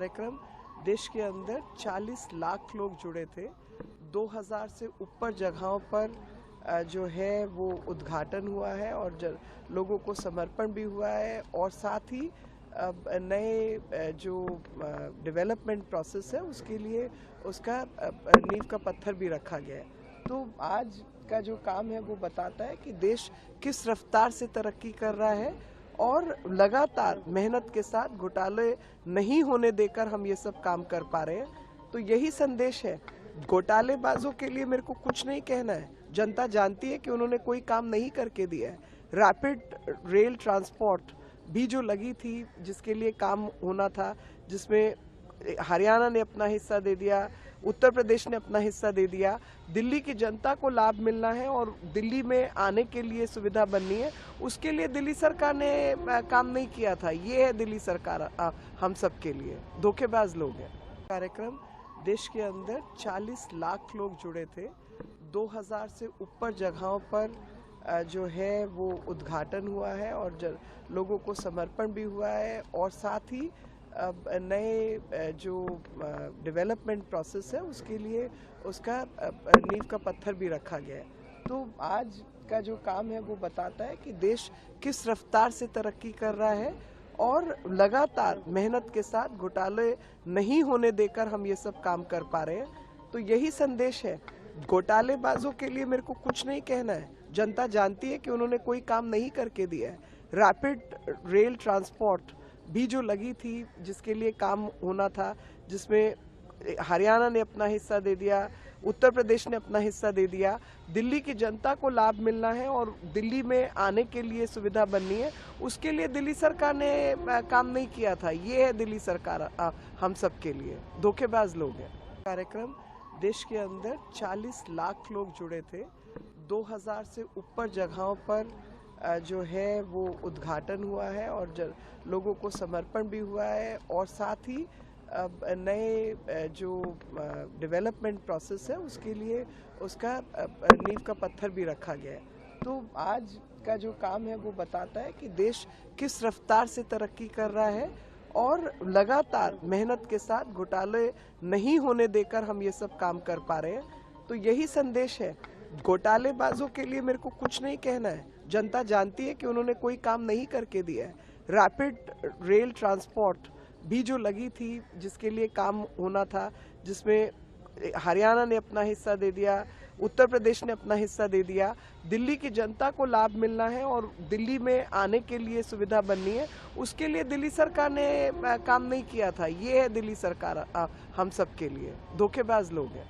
कार्यक्रम देश के अंदर 40 लाख लोग जुड़े थे। 2000 से ऊपर जगहों पर जो है वो उद्घाटन हुआ है और लोगों को समर्पण भी हुआ है और साथ ही नए जो डेवलपमेंट प्रोसेस है उसके लिए उसका नींव का पत्थर भी रखा गया है। तो आज का जो काम है वो बताता है कि देश किस रफ्तार से तरक्की कर रहा है और लगातार मेहनत के साथ घोटाले नहीं होने देकर हम ये सब काम कर पा रहे हैं। तो यही संदेश है। घोटालेबाजों के लिए मेरे को कुछ नहीं कहना है। जनता जानती है कि उन्होंने कोई काम नहीं करके दिया है। रैपिड रेल ट्रांसपोर्ट भी जो लगी थी, जिसके लिए काम होना था, जिसमें हरियाणा ने अपना हिस्सा दे दिया, उत्तर प्रदेश ने अपना हिस्सा दे दिया। दिल्ली की जनता को लाभ मिलना है और दिल्ली में आने के लिए सुविधा बननी है। उसके लिए दिल्ली सरकार ने काम नहीं किया था। ये है दिल्ली सरकार हम सब के लिए धोखेबाज लोग हैं। कार्यक्रम देश के अंदर 40 लाख लोग जुड़े थे। 2000 से ऊपर जगहों पर जो है वो उद्घाटन हुआ है और लोगों को समर्पण भी हुआ है और साथ ही नए जो डेवलपमेंट प्रोसेस है उसके लिए उसका नींव का पत्थर भी रखा गया है। तो आज का जो काम है वो बताता है कि देश किस रफ्तार से तरक्की कर रहा है और लगातार मेहनत के साथ घोटाले नहीं होने देकर हम ये सब काम कर पा रहे हैं। तो यही संदेश है। घोटालेबाजों के लिए मेरे को कुछ नहीं कहना है। जनता जानती है कि उन्होंने कोई काम नहीं करके दिया है। रैपिड रेल ट्रांसपोर्ट भी जो लगी थी, जिसके लिए काम होना था, जिसमें हरियाणा ने अपना हिस्सा दे दिया, उत्तर प्रदेश ने अपना हिस्सा दे दिया। दिल्ली की जनता को लाभ मिलना है और दिल्ली में आने के लिए सुविधा बननी है। उसके लिए दिल्ली सरकार ने काम नहीं किया था। ये है दिल्ली सरकार हम सब के लिए धोखेबाज लोग हैं। कार्यक्रम देश के अंदर 40 लाख लोग जुड़े थे। 2000 से ऊपर जगहों पर जो है वो उद्घाटन हुआ है और लोगों को समर्पण भी हुआ है और साथ ही नए जो डेवलपमेंट प्रोसेस है उसके लिए उसका नींव का पत्थर भी रखा गया है। तो आज का जो काम है वो बताता है कि देश किस रफ्तार से तरक्की कर रहा है और लगातार मेहनत के साथ घोटाले नहीं होने देकर हम ये सब काम कर पा रहे हैं। तो यही संदेश है। घोटालेबाजों के लिए मेरे को कुछ नहीं कहना है। जनता जानती है कि उन्होंने कोई काम नहीं करके दिया है। रैपिड रेल ट्रांसपोर्ट भी जो लगी थी, जिसके लिए काम होना था, जिसमें हरियाणा ने अपना हिस्सा दे दिया, उत्तर प्रदेश ने अपना हिस्सा दे दिया। दिल्ली की जनता को लाभ मिलना है और दिल्ली में आने के लिए सुविधा बननी है। उसके लिए दिल्ली सरकार ने काम नहीं किया था। ये है दिल्ली सरकार हम सब के लिए धोखेबाज लोग हैं।